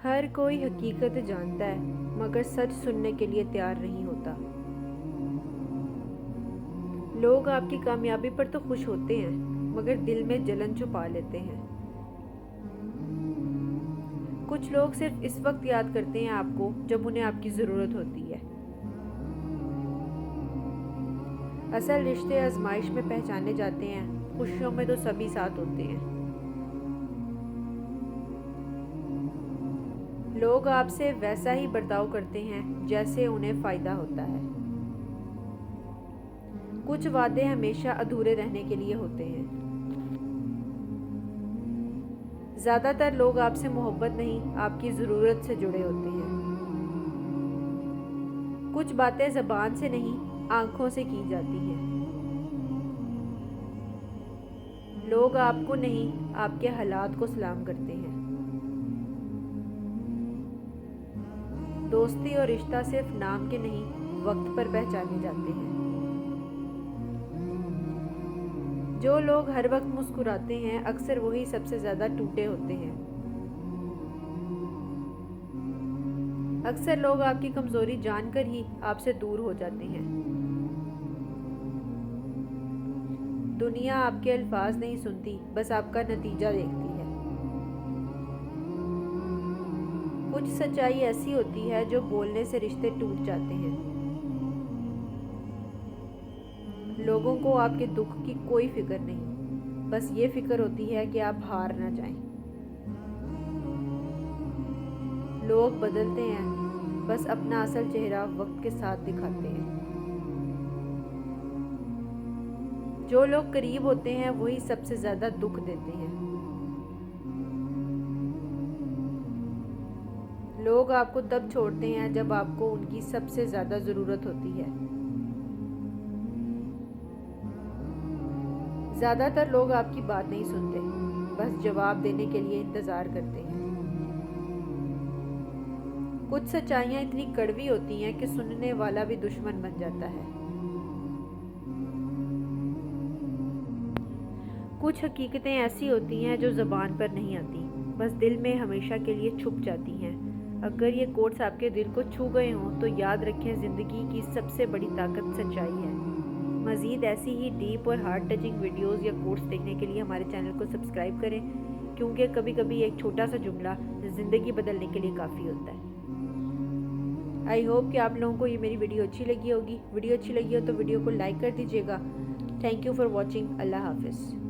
हर कोई हकीकत जानता है मगर सच सुनने के लिए तैयार नहीं होता। लोग आपकी कामयाबी पर तो खुश होते हैं मगर दिल में जलन छुपा लेते हैं। कुछ लोग सिर्फ इस वक्त याद करते हैं आपको जब उन्हें आपकी ज़रूरत होती है। असल रिश्ते आजमाइश में पहचाने जाते हैं, खुशियों में तो सभी साथ होते हैं। लोग आपसे वैसा ही बर्ताव करते हैं जैसे उन्हें फ़ायदा होता है। कुछ वादे हमेशा अधूरे रहने के लिए होते हैं। ज़्यादातर लोग आपसे मोहब्बत नहीं, आपकी ज़रूरत से जुड़े होते हैं। कुछ बातें ज़बान से नहीं, आँखों से की जाती हैं। लोग आपको नहीं, आपके हालात को सलाम करते हैं। दोस्ती और रिश्ता सिर्फ नाम के नहीं, वक्त पर पहचाने जाते हैं। जो लोग हर वक्त मुस्कुराते हैं अक्सर वही सबसे ज़्यादा टूटे होते हैं। अक्सर लोग आपकी कमज़ोरी जानकर ही आपसे दूर हो जाते हैं। दुनिया आपके अल्फाज नहीं सुनती, बस आपका नतीजा देखती है। कुछ सच्चाई ऐसी होती है जो बोलने से रिश्ते टूट जाते हैं। लोगों को आपके दुख की कोई फिक्र नहीं, बस ये फिक्र होती है कि आप हार ना जाएं। लोग बदलते हैं, बस अपना असल चेहरा वक्त के साथ दिखाते हैं। जो लोग करीब होते हैं वही सबसे ज़्यादा दुख देते हैं। लोग आपको तब छोड़ते हैं जब आपको उनकी सबसे ज़्यादा ज़रूरत होती है। ज़्यादातर लोग आपकी बात नहीं सुनते, बस जवाब देने के लिए इंतज़ार करते हैं। कुछ सच्चाइयाँ इतनी कड़वी होती हैं कि सुनने वाला भी दुश्मन बन जाता है। कुछ हकीकतें ऐसी होती हैं जो ज़बान पर नहीं आती, बस दिल में हमेशा के लिए छुप जाती हैं। अगर ये कोट्स आपके दिल को छू गए हों तो याद रखें, ज़िंदगी की सबसे बड़ी ताकत सच्चाई है। मज़ीद ऐसी ही डीप और हार्ट टचिंग वीडियोस या कोट्स देखने के लिए हमारे चैनल को सब्सक्राइब करें, क्योंकि कभी कभी एक छोटा सा जुमला ज़िंदगी बदलने के लिए काफ़ी होता है। आई होप कि आप लोगों को ये मेरी वीडियो अच्छी लगी होगी। वीडियो अच्छी लगी हो तो वीडियो को लाइक कर दीजिएगा। Thank you for watching. अल्लाह हाफिज़।